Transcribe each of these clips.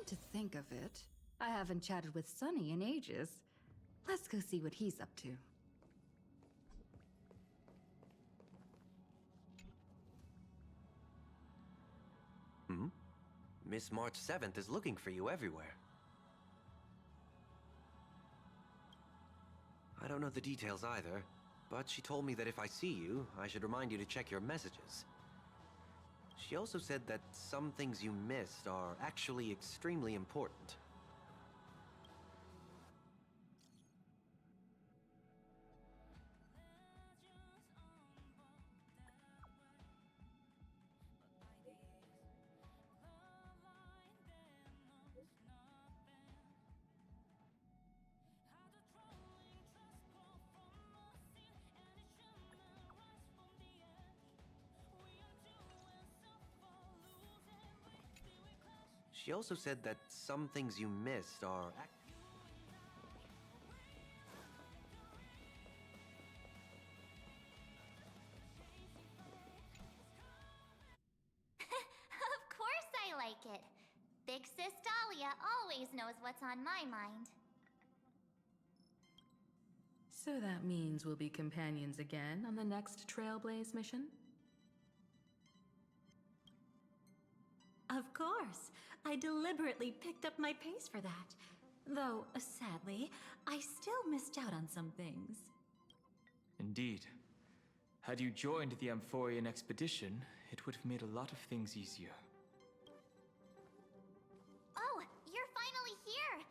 to think of it, I haven't chatted with Sunny in ages. Let's go see what he's up to. Miss March 7th is looking for you everywhere. I don't know the details either, but she told me that if I see you, I should remind you to check your messages. She also said that some things you missed are actually extremely important. She also said that some things you missed are Of course I like it. Big Sis Dahlia always knows what's on my mind. So that means we'll be companions again on the next Trailblaze mission? Of course. I deliberately picked up my pace for that. Though, sadly, I still missed out on some things. Indeed. Had you joined the Amphorian expedition, it would have made a lot of things easier. Oh, you're finally here!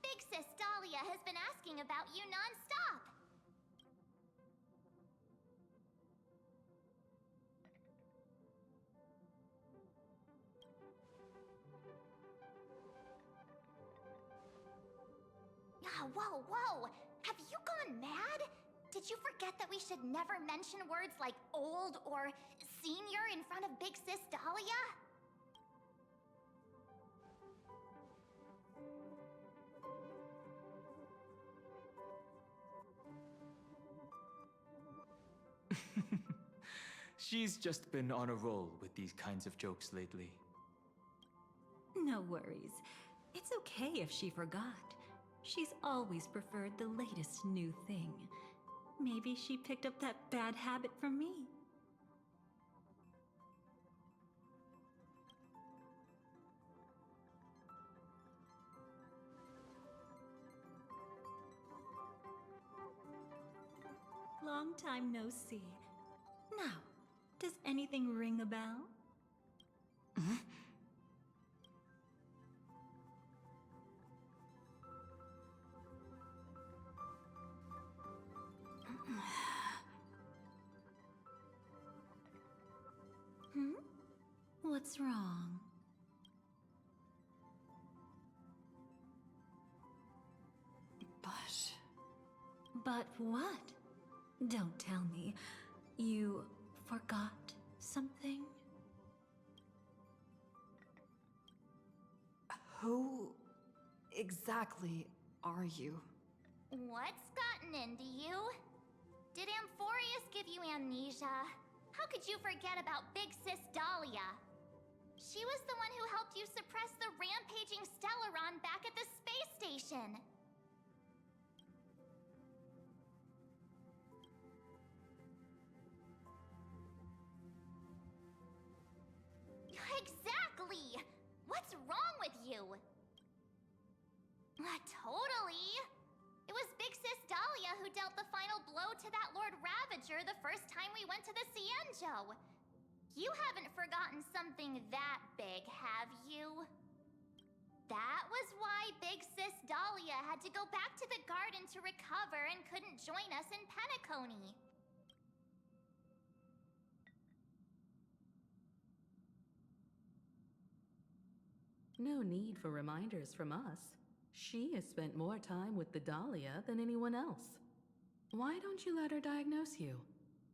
Big Sis Dahlia has been asking about you non-stop! Whoa, whoa! Have you gone mad? Did you forget that we should never mention words like old or senior in front of Big Sis Dahlia? She's just been on a roll with these kinds of jokes lately. No worries. It's okay if she forgot. She's always preferred the latest new thing. Maybe she picked up that bad habit from me. Long time no see. Now, does anything ring a bell? What's wrong? But what? Don't tell me. You forgot something? Who exactly are you? What's gotten into you? Did Amphorius give you amnesia? How could you forget about Big Sis Dahlia? She was the one who helped you suppress the rampaging Stellaron back at the space station. Exactly! What's wrong with you? Totally! It was Big Sis Dahlia who dealt the final blow to that Lord Ravager the first time we went to the Cienjo. You haven't forgotten something that big, have you? That was why Big Sis Dahlia had to go back to the garden to recover and couldn't join us in Penacony. No need for reminders from us. She has spent more time with the Dahlia than anyone else. Why don't you let her diagnose you?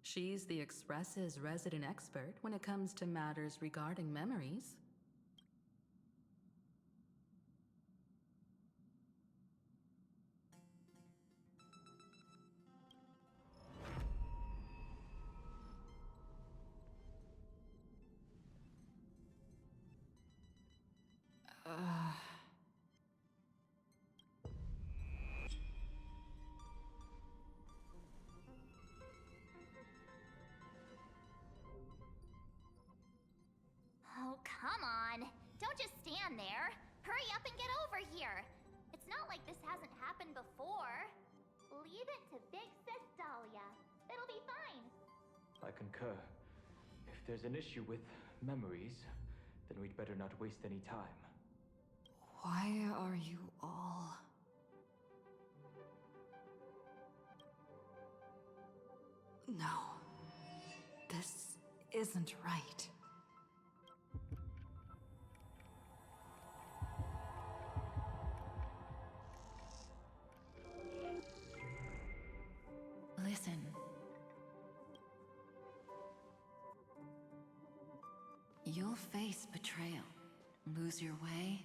She's the Express's resident expert when it comes to matters regarding memories. over here. It's not like this hasn't happened before. Leave it to Big Sis Dahlia. It'll be fine. I concur. If there's an issue with memories, then we'd better not waste any time. Why are you all... No. This isn't right. Listen. You'll face betrayal, lose your way,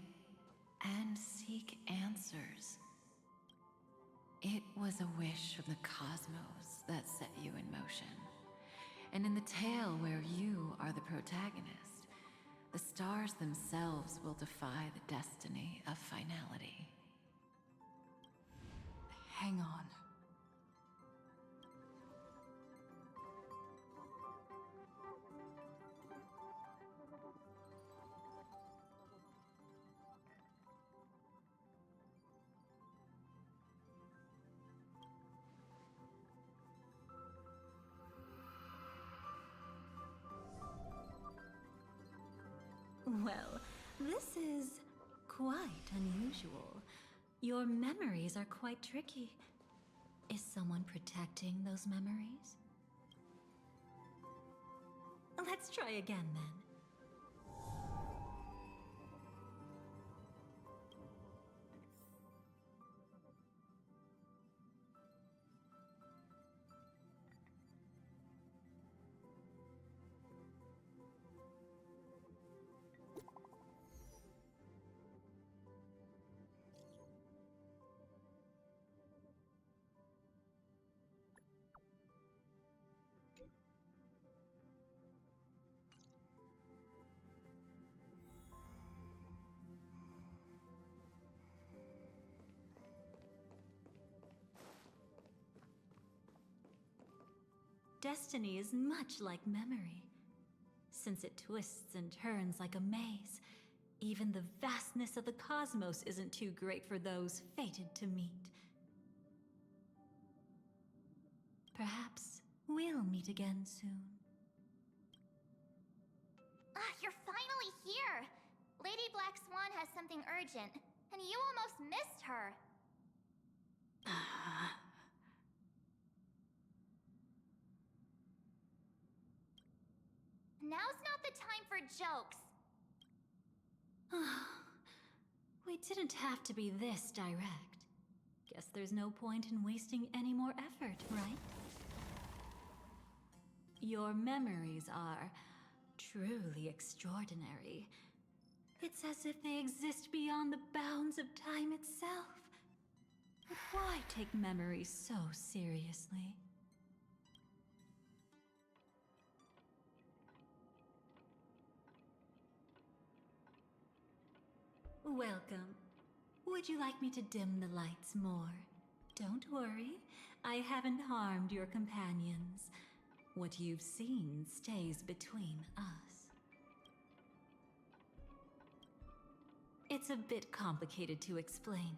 and seek answers. It was a wish from the cosmos that set you in motion. And in the tale where you are the protagonist, the stars themselves will defy the destiny of finality. Hang on. Well, this is quite unusual. Your memories are quite tricky. Is someone protecting those memories? Let's try again then. Destiny is much like memory. Since it twists and turns like a maze, even the vastness of the cosmos isn't too great for those fated to meet. Perhaps we'll meet again soon. You're finally here! Lady Black Swan has something urgent, and you almost missed her. Now's not the time for jokes. We didn't have to be this direct. Guess there's no point in wasting any more effort, right? Your memories are truly extraordinary. It's as if they exist beyond the bounds of time itself. But why take memories so seriously? Welcome. Would you like me to dim the lights more? Don't worry, I haven't harmed your companions. What you've seen stays between us. It's a bit complicated to explain.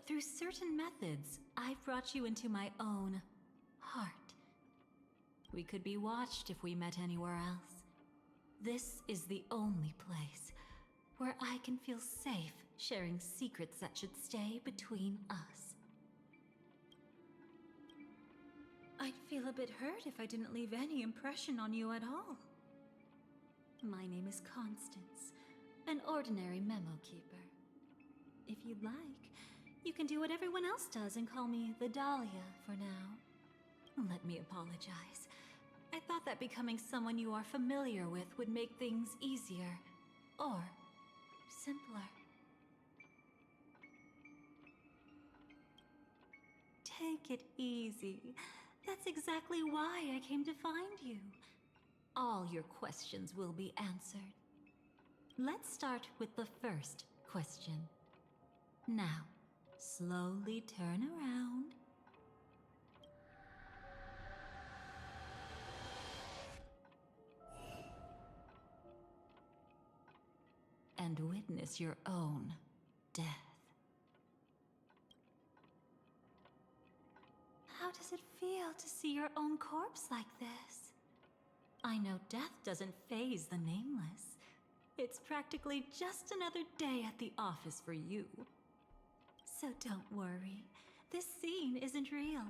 Through certain methods, I've brought you into my own heart. We could be watched if we met anywhere else. This is the only place where I can feel safe sharing secrets that should stay between us. I'd feel a bit hurt if I didn't leave any impression on you at all. My name is Constance, an ordinary memo keeper. If you'd like, you can do what everyone else does and call me the Dahlia for now. Let me apologize. I thought that becoming someone you are familiar with would make things easier, or simpler. Take it easy. That's exactly why I came to find you. All your questions will be answered. Let's start with the first question. Now, slowly turn around. And witness your own death. feel to see your own corpse like this? I know death doesn't faze the nameless. It's practically just another day at the office for you. So don't worry, this scene isn't real.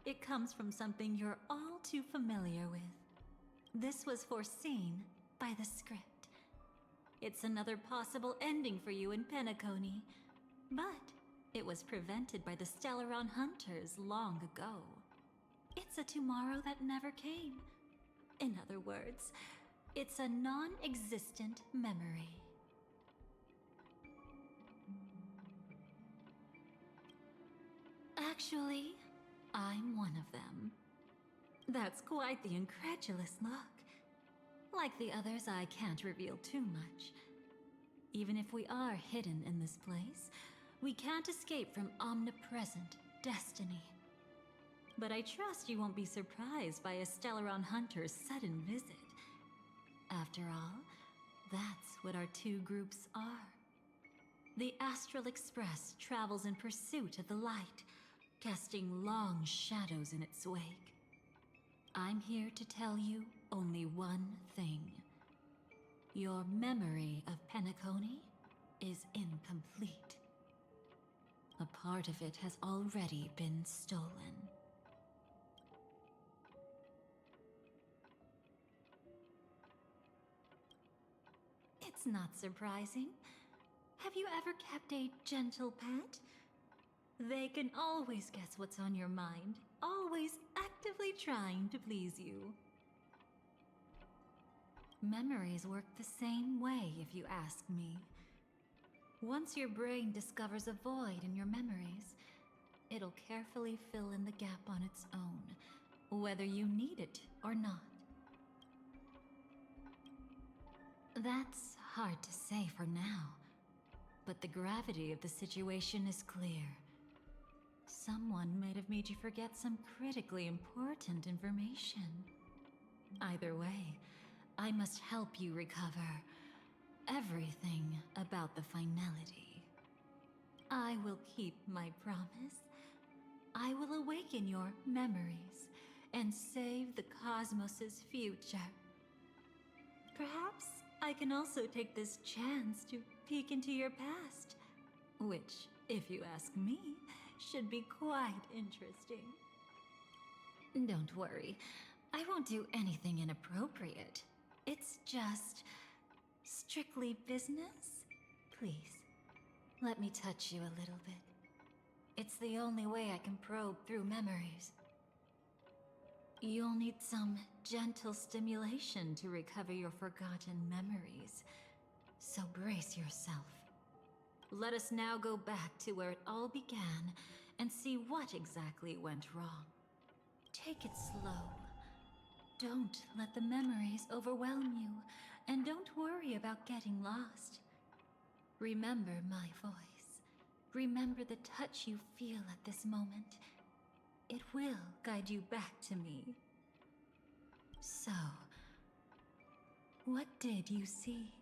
It comes from something you're all too familiar with. This was foreseen by the script. It's another possible ending for you in Penacony, but it was prevented by the Stellaron Hunters long ago. It's a tomorrow that never came. In other words, it's a non-existent memory. Actually, I'm one of them. That's quite the incredulous look. Like the others, I can't reveal too much. Even if we are hidden in this place, we can't escape from omnipresent destiny. But I trust you won't be surprised by a Stellaron Hunter's sudden visit. After all, that's what our two groups are. The Astral Express travels in pursuit of the light, casting long shadows in its wake. I'm here to tell you only one thing. Your memory of Penacony is incomplete. A part of it has already been stolen. It's not surprising. Have you ever kept a gentle pet? They can always guess what's on your mind, always actively trying to please you. Memories work the same way, if you ask me. Once your brain discovers a void in your memories, it'll carefully fill in the gap on its own, whether you need it or not. That's hard to say for now, but the gravity of the situation is clear. Someone might have made you forget some critically important information. Either way, I must help you recover everything about the finality. I will keep my promise. I will awaken your memories and save the cosmos's future. Perhaps I can also take this chance to peek into your past, which, if you ask me, should be quite interesting. Don't worry, I won't do anything inappropriate. It's just strictly business. Please, let me touch you a little bit. It's the only way I can probe through memories. You'll need some gentle stimulation to recover your forgotten memories, so brace yourself. Let us now go back to where it all began and see what exactly went wrong. Take it slow. Don't let the memories overwhelm you, and don't worry about getting lost. Remember my voice. Remember the touch you feel at this moment. It will guide you back to me. So, what did you see?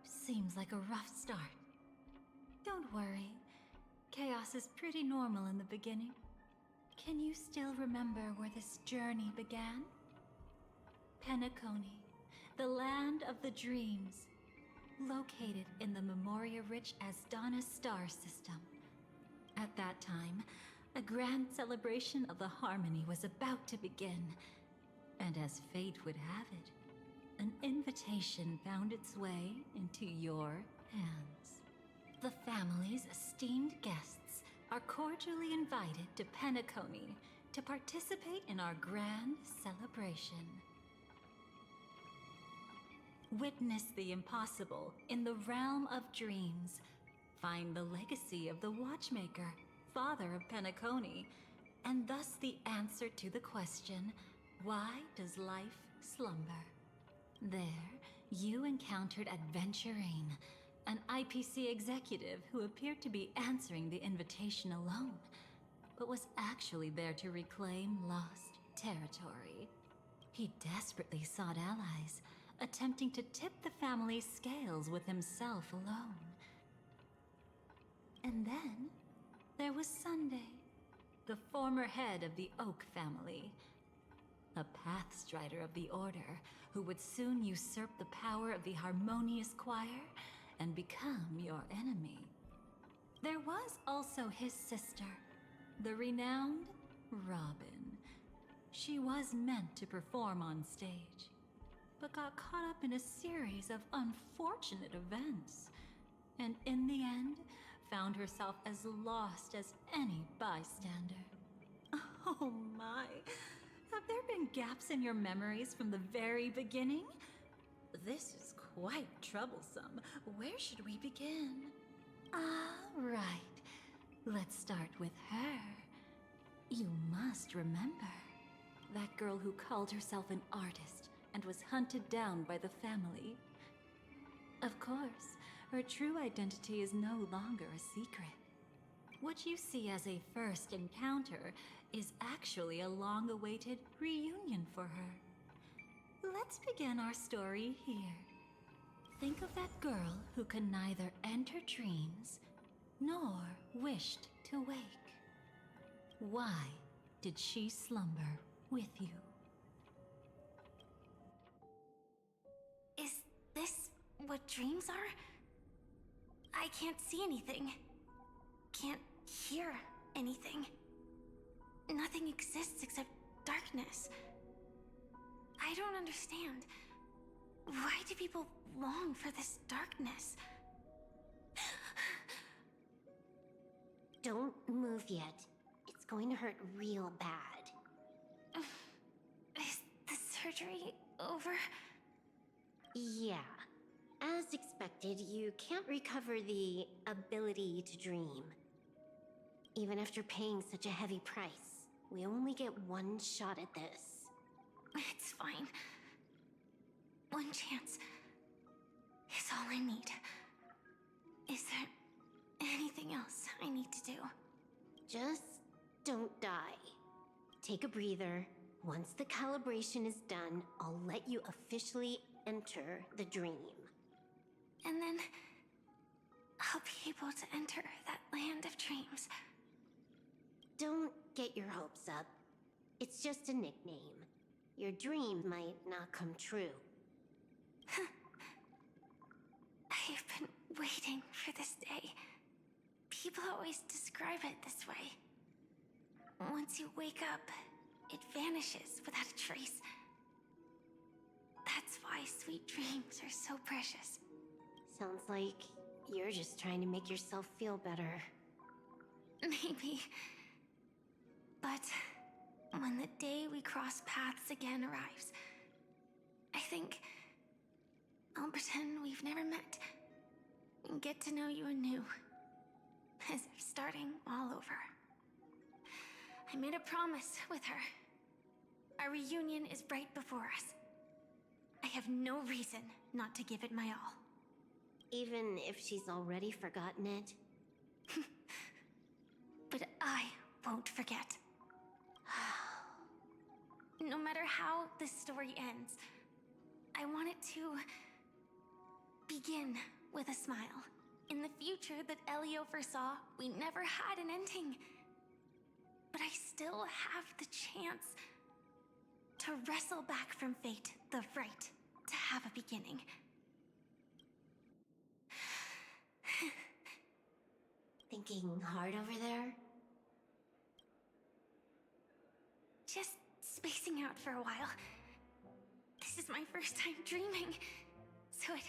Seems like a rough start. Don't worry. Chaos is pretty normal in the beginning. Can you still remember where this journey began? Penacony, the land of the dreams, located in the Memoria-rich Asdana star system. At that time, a grand celebration of the Harmony was about to begin, and as fate would have it, an invitation found its way into your hands. The family's esteemed guests are cordially invited to Penacony to participate in our grand celebration. Witness the impossible in the realm of dreams. Find the legacy of the Watchmaker, father of Penacony, and thus the answer to the question, why does life slumber? There, you encountered Adventurine, an IPC executive who appeared to be answering the invitation alone, but was actually there to reclaim lost territory. He desperately sought allies, attempting to tip the family's scales with himself alone. And then there was Sunday, the former head of the Oak family. A pathstrider of the Order who would soon usurp the power of the Harmonious Choir and become your enemy. There was also his sister, the renowned Robin. She was meant to perform on stage, but got caught up in a series of unfortunate events, and in the end, found herself as lost as any bystander. Oh my! Have there been gaps in your memories from the very beginning? This is quite troublesome. Where should we begin? Right. Let's start with her. You must remember. That girl who called herself an artist and was hunted down by the family. Of course, her true identity is no longer a secret. What you see as a first encounter is actually a long-awaited reunion for her. Let's begin our story here. Think of that girl who could neither enter dreams nor wished to wake. Why did she slumber with you? Is this what dreams are? I can't see anything. Can't hear anything. Nothing exists except darkness. I don't understand. Why do people long for this darkness? Don't move yet. It's going to hurt real bad. Is the surgery over? Yeah. As expected, you can't recover the ability to dream. Even after paying such a heavy price, we only get one shot at this. It's fine. One chance is all I need. Is there anything else I need to do? Just don't die. Take a breather. Once the calibration is done, I'll let you officially enter the dream. And then I'll be able to enter that land of dreams. Don't get your hopes up. It's just a nickname. Your dream might not come true. I've been waiting for this day. People always describe it this way. Once you wake up, it vanishes without a trace. That's why sweet dreams are so precious. Sounds like you're just trying to make yourself feel better. Maybe. But when the day we cross paths again arrives, I think I'll pretend we've never met and get to know you anew, as if starting all over. I made a promise with her. Our reunion is right before us. I have no reason not to give it my all. Even if she's already forgotten it? But I won't forget. No matter how this story ends, I want it to begin with a smile. In the future that Elio foresaw, we never had an ending. But I still have the chance to wrestle back from fate the right to have a beginning. Thinking hard over there? Just spacing out for a while. This is my first time dreaming, so it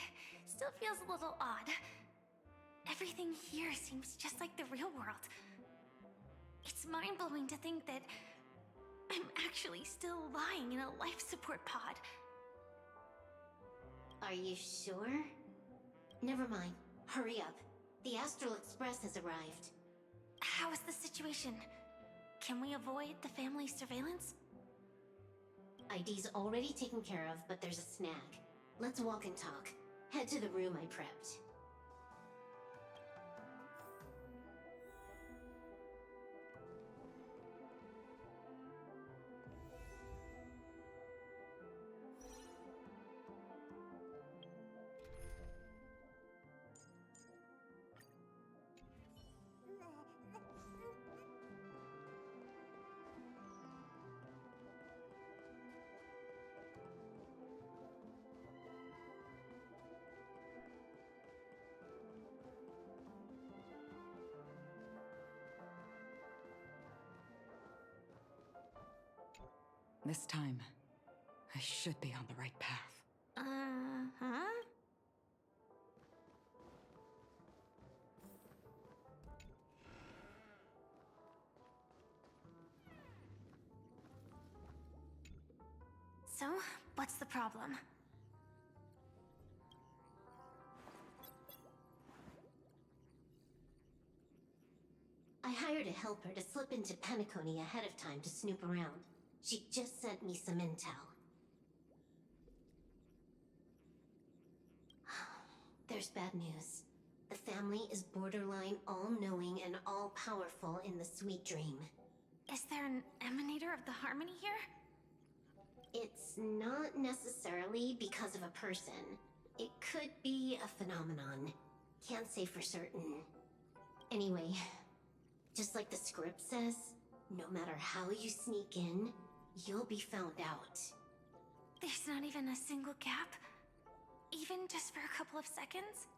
still feels a little odd. Everything here seems just like the real world. It's mind-blowing to think that I'm actually still lying in a life support pod. Are you sure? Never mind. Hurry up. The Astral Express has arrived. How is the situation? Can we avoid the family's surveillance? ID's already taken care of, but there's a snag. Let's walk and talk. Head to the room I prepped. This time, I should be on the right path. Uh-huh. So, what's the problem? I hired a helper to slip into Penacony ahead of time to snoop around. She just sent me some intel. There's bad news. The family is borderline all-knowing and all-powerful in the Sweet Dream. Is there an emanator of the harmony here? It's not necessarily because of a person. It could be a phenomenon. Can't say for certain. Anyway, just like the script says, no matter how you sneak in, you'll be found out. There's not even a single gap? Even just for a couple of seconds?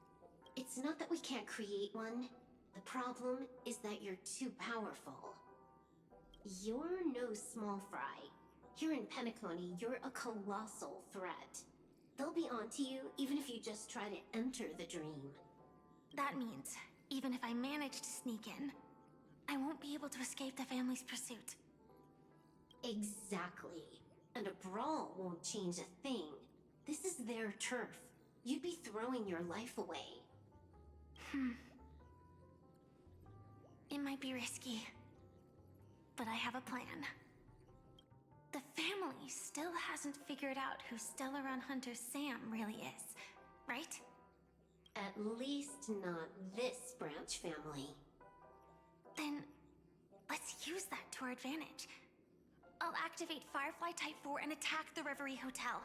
It's not that we can't create one. The problem is that you're too powerful. You're no small fry. Here in Penacony, you're a colossal threat. They'll be onto you even if you just try to enter the dream. That means, even if I manage to sneak in, I won't be able to escape the family's pursuit. Exactly. And a brawl won't change a thing. This is their turf. You'd be throwing your life away. It might be risky, but I have a plan. The family still hasn't figured out who Stellaron Hunter Sam really is, right? At least not this branch family. Then, let's use that to our advantage. I'll activate Firefly Type 4 and attack the Reverie Hotel.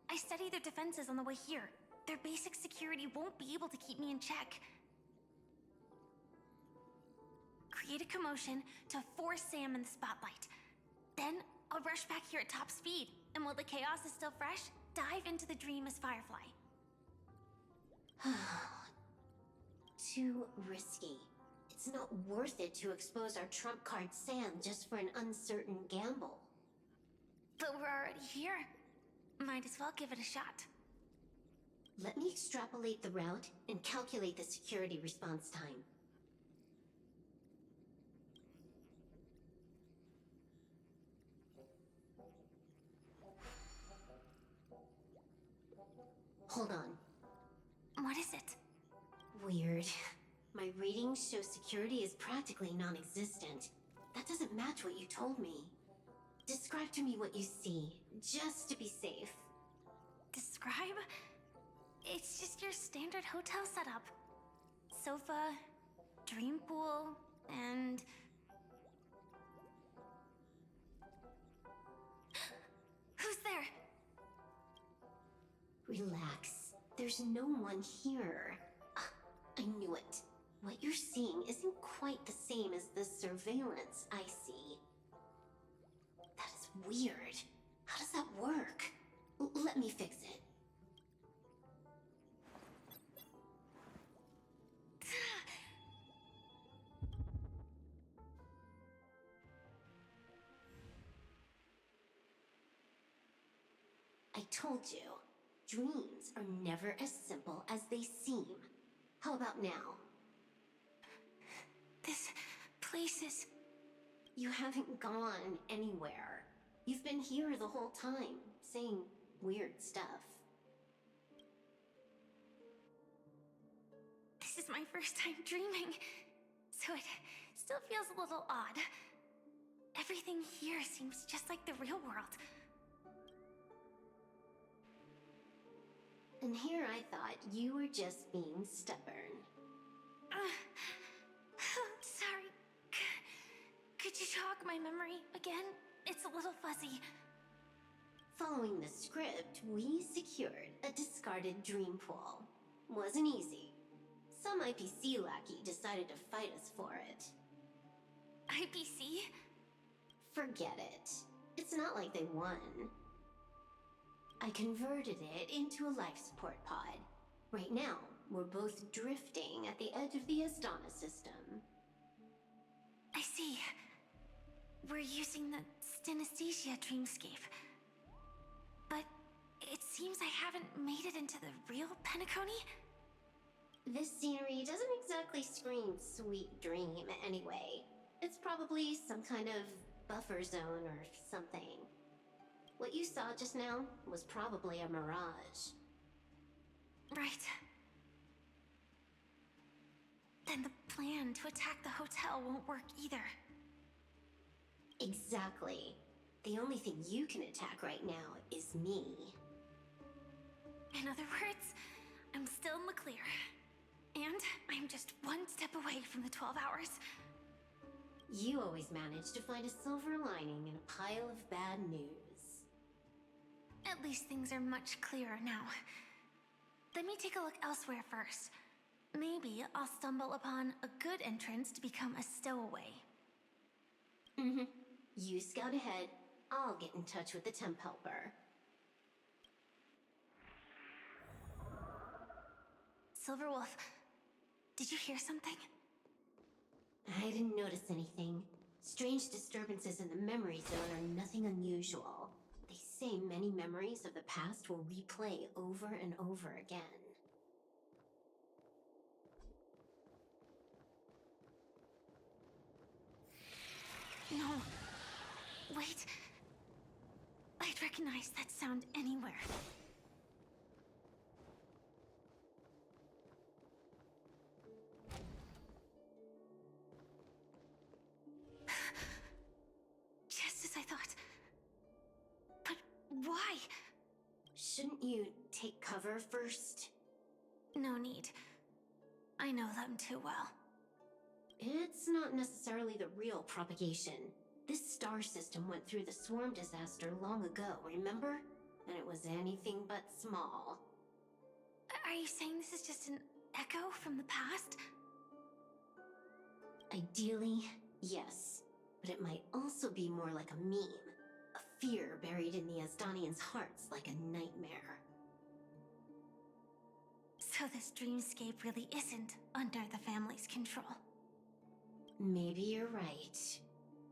I studied their defenses on the way here. Their basic security won't be able to keep me in check. Create a commotion to force Sam in the spotlight. Then, I'll rush back here at top speed, and while the chaos is still fresh, dive into the dream as Firefly. Too risky. It's not worth it to expose our trump card Sam just for an uncertain gamble. But we're already here. Might as well give it a shot. Let me extrapolate the route and calculate the security response time. Hold on. What is it? Weird. My readings show security is practically non-existent. That doesn't match what you told me. Describe to me what you see, just to be safe. Describe? It's just your standard hotel setup. Sofa, dream pool, and... Who's there? Relax. There's no one here. I knew it. What you're seeing isn't quite the same as the surveillance I see. That is weird. How does that work? Let me fix it. I told you, dreams are never as simple as they seem. How about now? This place is... You haven't gone anywhere. You've been here the whole time, saying weird stuff. This is my first time dreaming, so it still feels a little odd. Everything here seems just like the real world. And here I thought you were just being stubborn. Sorry. Could you jog my memory again? It's a little fuzzy. Following the script, we secured a discarded dream pool. Wasn't easy. Some IPC lackey decided to fight us for it. IPC? Forget it. It's not like they won. I converted it into a life support pod. Right now, we're both drifting at the edge of the Astana system. I see. We're using the Synesthesia dreamscape. But it seems I haven't made it into the real Penacony? This scenery doesn't exactly scream sweet dream anyway. It's probably some kind of buffer zone or something. What you saw just now was probably a mirage. Right. Then the plan to attack the hotel won't work either. Exactly. The only thing you can attack right now is me. In other words, I'm still in the clear. And I'm just one step away from the 12 hours. You always manage to find a silver lining in a pile of bad news. At least things are much clearer now. Let me take a look elsewhere first. Maybe I'll stumble upon a good entrance to become a stowaway. You scout ahead. I'll get in touch with the temp helper. Silverwolf, did you hear something? I didn't notice anything. Strange disturbances in the memory zone are nothing unusual. They say many memories of the past will replay over and over again. No. Wait. I'd recognize that sound anywhere. Just as I thought. But why? Shouldn't you take cover first? No need. I know them too well. It's not necessarily the real propagation. This star system went through the swarm disaster long ago, remember? And it was anything but small. Are you saying this is just an echo from the past? Ideally, yes. But it might also be more like a meme. A fear buried in the Asdanians' hearts like a nightmare. So this dreamscape really isn't under the family's control. Maybe you're right.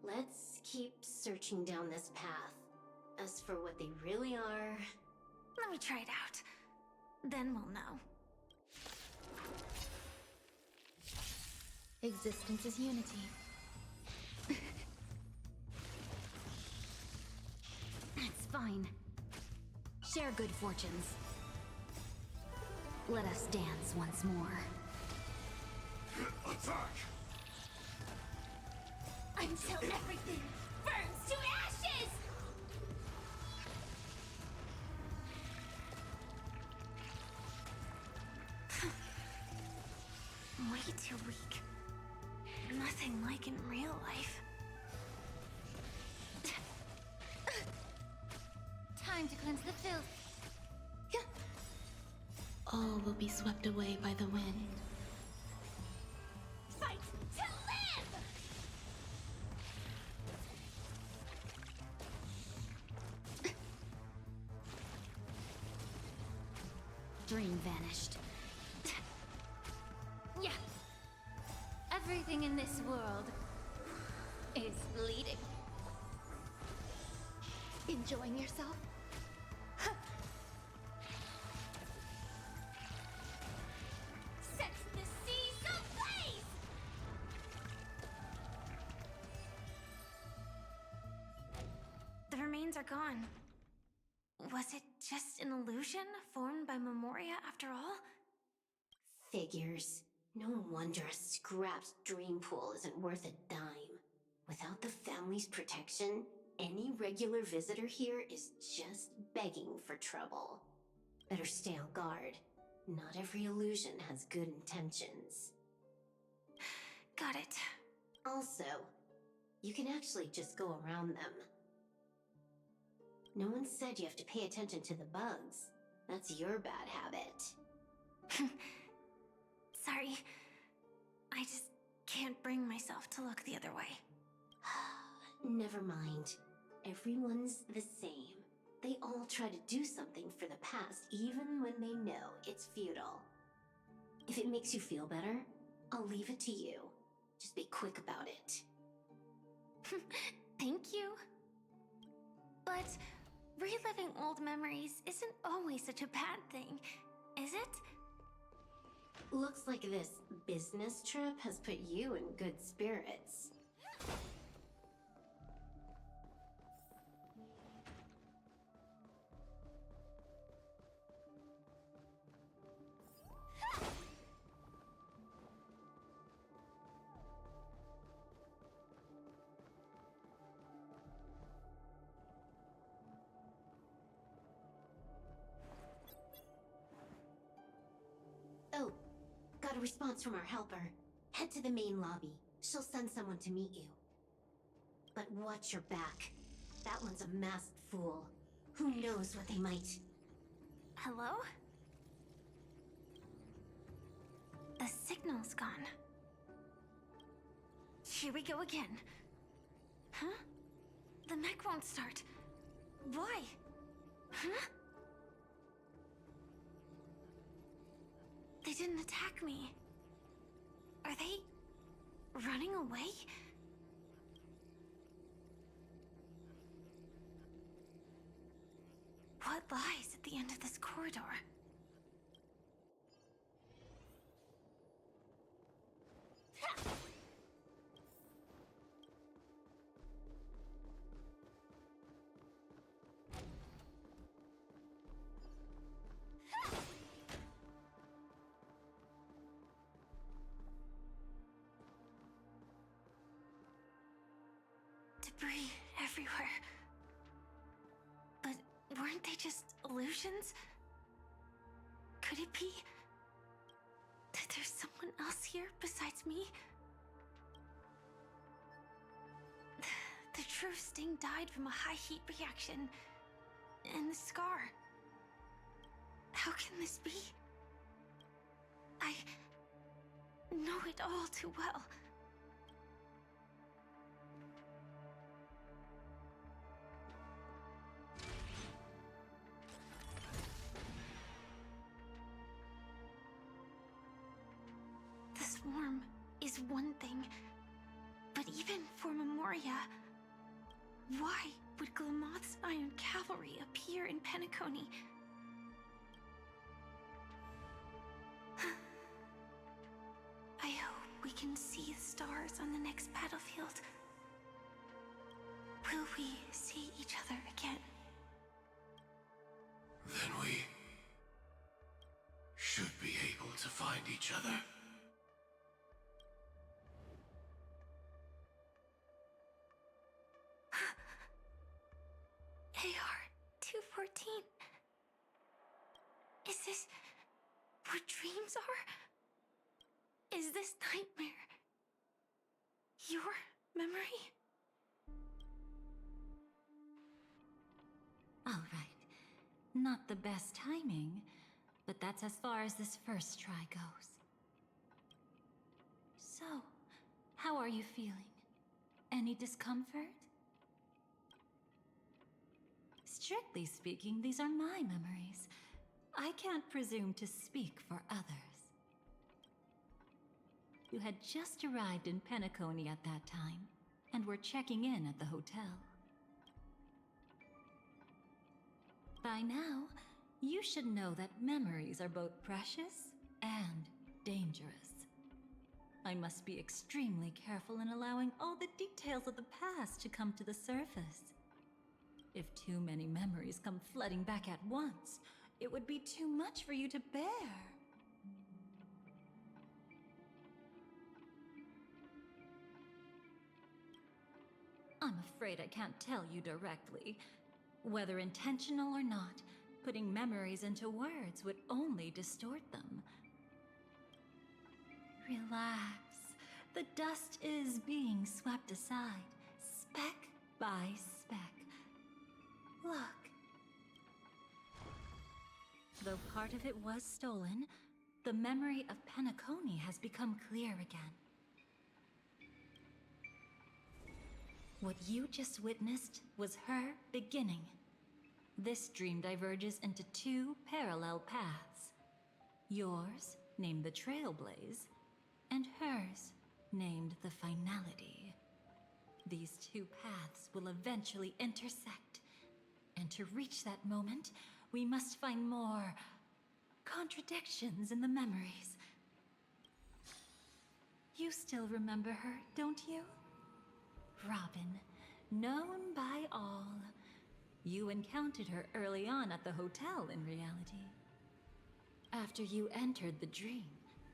Let's keep searching down this path. As for what they really are... Let me try it out. Then we'll know. Existence is unity. It's fine. Share good fortunes. Let us dance once more. Attack! Until everything burns to ashes! Way too weak. Nothing like in real life. Time to cleanse the filth. All will be swept away by the wind. Fight to live! Dream vanished. Yeah. Everything in this world is bleeding. Enjoying yourself? Set the seas ablaze! The remains are gone. Was it just an illusion formed by Memoria after all? Figures. No wonder a scrapped dream pool isn't worth a dime. Without the family's protection, any regular visitor here is just begging for trouble. Better stay on guard. Not every illusion has good intentions. Got it. Also, you can actually just go around them. No one said you have to pay attention to the bugs. That's your bad habit. Sorry. I just can't bring myself to look the other way. Never mind. Everyone's the same. They all try to do something for the past, even when they know it's futile. If it makes you feel better, I'll leave it to you. Just be quick about it. Thank you. But reliving old memories isn't always such a bad thing, is it? Looks like this business trip has put you in good spirits. Oh, got a response from our helper. Head to the main lobby. She'll send someone to meet you. But watch your back. That one's a masked fool. Who knows what they might... Hello? The signal's gone. Here we go again. Huh? The mech won't start. Why? Huh? They didn't attack me. Are they running away? What lies at the end of this corridor? Debris everywhere. But weren't they just illusions? Could it be that there's someone else here besides me? The true Sting died from a high heat reaction. And the scar. How can this be? I know it all too well. The swarm is one thing, but even for Memoria, why would Glamoth's Iron Cavalry appear in Penacony? I hope we can see the stars on the next battlefield. Will we see each other again? Then we should be able to find each other. AR-214. Is this what dreams are? Is this nightmare your memory? All right. Not the best timing, but that's as far as this first try goes. So, how are you feeling? Any discomfort? Strictly speaking, these are my memories. I can't presume to speak for others. You had just arrived in Penacony at that time, and were checking in at the hotel. By now, you should know that memories are both precious and dangerous. I must be extremely careful in allowing all the details of the past to come to the surface. If too many memories come flooding back at once, it would be too much for you to bear. I'm afraid I can't tell you directly. Whether intentional or not, putting memories into words would only distort them. Relax. The dust is being swept aside, speck by speck. Look. Though part of it was stolen, the memory of Penacony has become clear again. What you just witnessed was her beginning. This dream diverges into two parallel paths. Yours, named the Trailblaze, and hers, named the Finality. These two paths will eventually intersect, And to reach that moment, we must find more contradictions in the memories. You still remember her, don't you? Robin, known by all. You encountered her early on at the hotel in reality. After you entered the dream,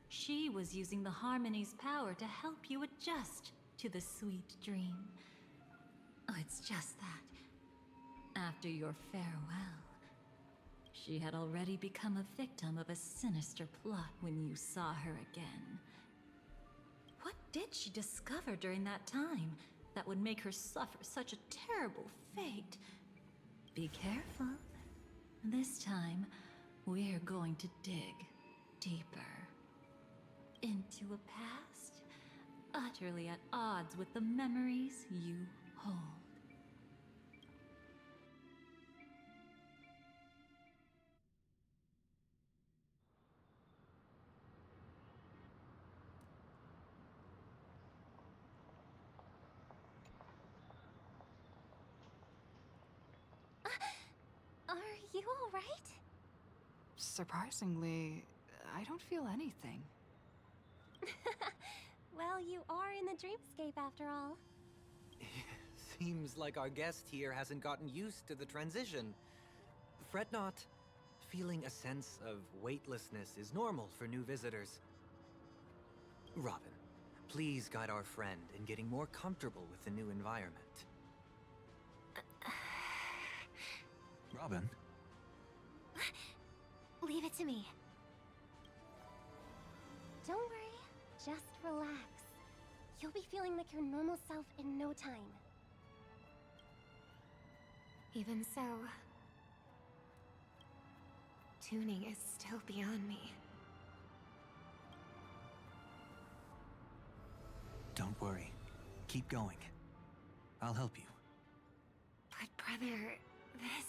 she was using the Harmony's power to help you adjust to the sweet dream. Oh, it's just that. After your farewell, she had already become a victim of a sinister plot when you saw her again. What did she discover during that time that would make her suffer such a terrible fate? Be careful. This time, we're going to dig deeper into a past utterly at odds with the memories you hold. Are you all right? Surprisingly, I don't feel anything. Well, you are in the dreamscape after all. Seems like our guest here hasn't gotten used to the transition. Fret not. Feeling a sense of weightlessness is normal for new visitors. Robin, please guide our friend in getting more comfortable with the new environment. Robin? Leave it to me. Don't worry, just relax. You'll be feeling like your normal self in no time. Even so, tuning is still beyond me. Don't worry. Keep going. I'll help you. But brother, this...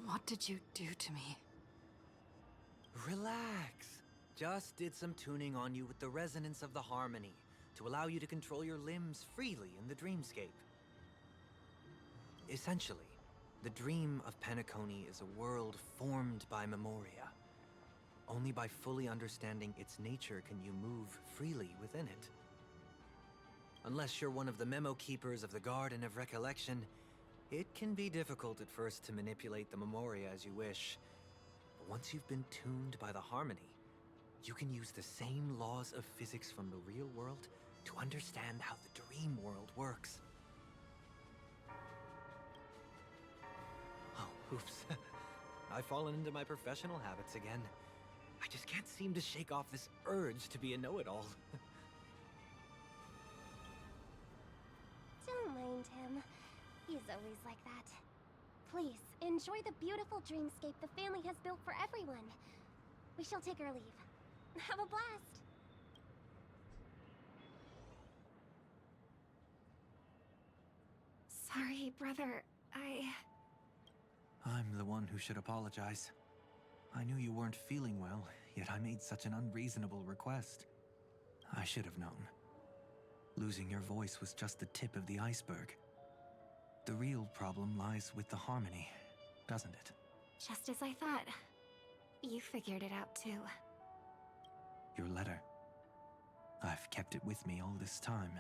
What did you do to me? Relax. Just did some tuning on you with the resonance of the harmony to allow you to control your limbs freely in the dreamscape. Essentially, the dream of Penacony is a world formed by Memoria. Only by fully understanding its nature can you move freely within it. Unless you're one of the memo keepers of the Garden of Recollection, it can be difficult at first to manipulate the Memoria as you wish. But once you've been tuned by the harmony, you can use the same laws of physics from the real world to understand how the dream world works. Oh, oops. I've fallen into my professional habits again. I just can't seem to shake off this urge to be a know-it-all. Don't mind him. He's always like that. Please, enjoy the beautiful dreamscape the family has built for everyone. We shall take our leave. Have a blast! Sorry, brother. I'm the one who should apologize. I knew you weren't feeling well, yet I made such an unreasonable request. I should have known. Losing your voice was just the tip of the iceberg. The real problem lies with the harmony, doesn't it? Just as I thought. You figured it out too. Your letter. I've kept it with me all this time.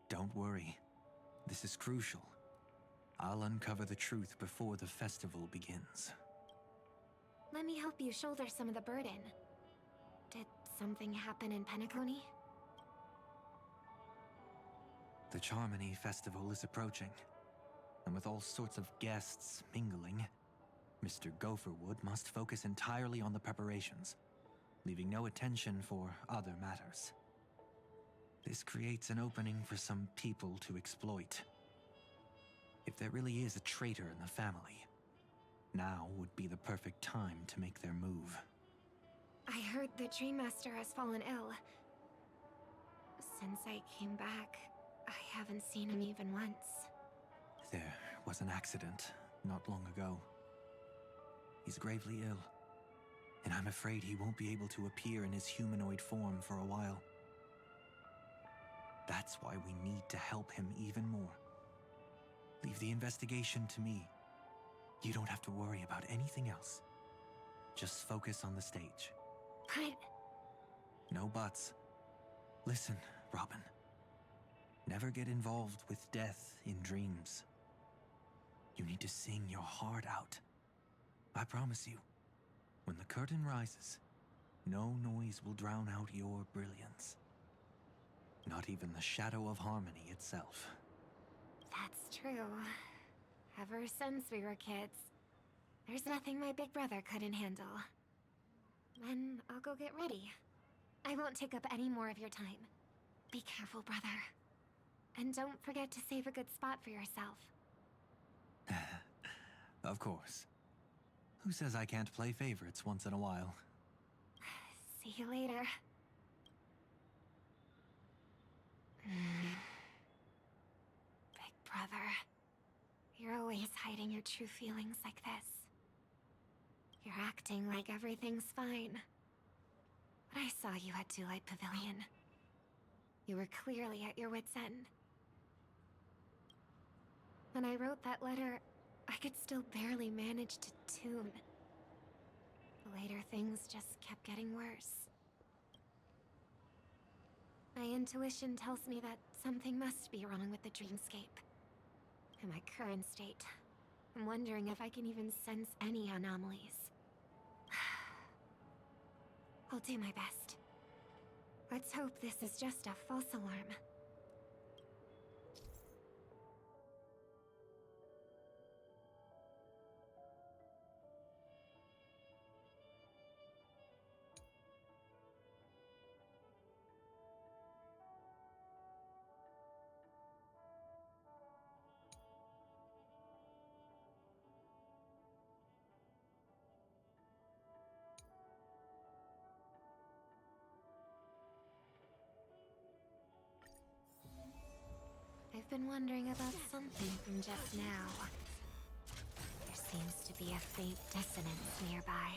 Don't worry. This is crucial. I'll uncover the truth before the festival begins. Let me help you shoulder some of the burden. Did something happen in Penacony? The Charmony Festival is approaching, and with all sorts of guests mingling, Mr. Gopherwood must focus entirely on the preparations, leaving no attention for other matters. This creates an opening for some people to exploit. If there really is a traitor in the family, now would be the perfect time to make their move. I heard the Dream Master has fallen ill. Since I came back, I haven't seen him even once. There was an accident not long ago. He's gravely ill, and I'm afraid he won't be able to appear in his humanoid form for a while. That's why we need to help him even more. Leave the investigation to me. You don't have to worry about anything else. Just focus on the stage. But... No buts. Listen, Robin. Never get involved with death in dreams. You need to sing your heart out. I promise you, when the curtain rises, no noise will drown out your brilliance. Not even the shadow of harmony itself. that's true. Ever since we were kids, there's nothing my big brother couldn't handle. Then I'll go get ready. I won't take up any more of your time. Be careful, brother. And don't forget to save a good spot for yourself. Of course. Who says I can't play favorites once in a while? See you later. Big brother, you're always hiding your true feelings like this. You're acting like everything's fine. But I saw you at Daylight Pavilion. You were clearly at your wit's end. When I wrote that letter, I could still barely manage to tune. Later, things just kept getting worse. My intuition tells me that something must be wrong with the dreamscape. In my current state, I'm wondering if I can even sense any anomalies. I'll do my best. Let's hope this is just a false alarm. I've been wondering about something from just now. There seems to be a faint dissonance nearby.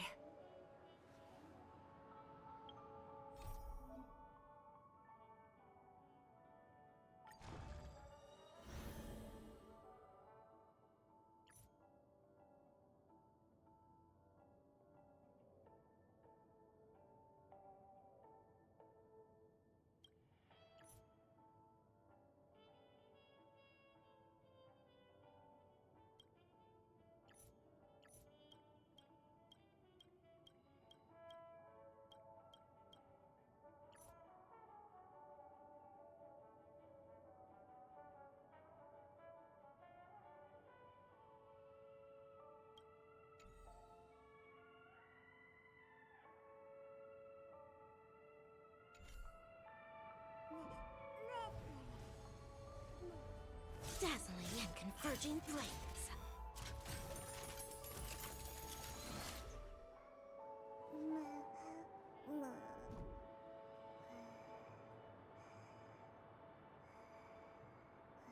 Dazzling and converging flame.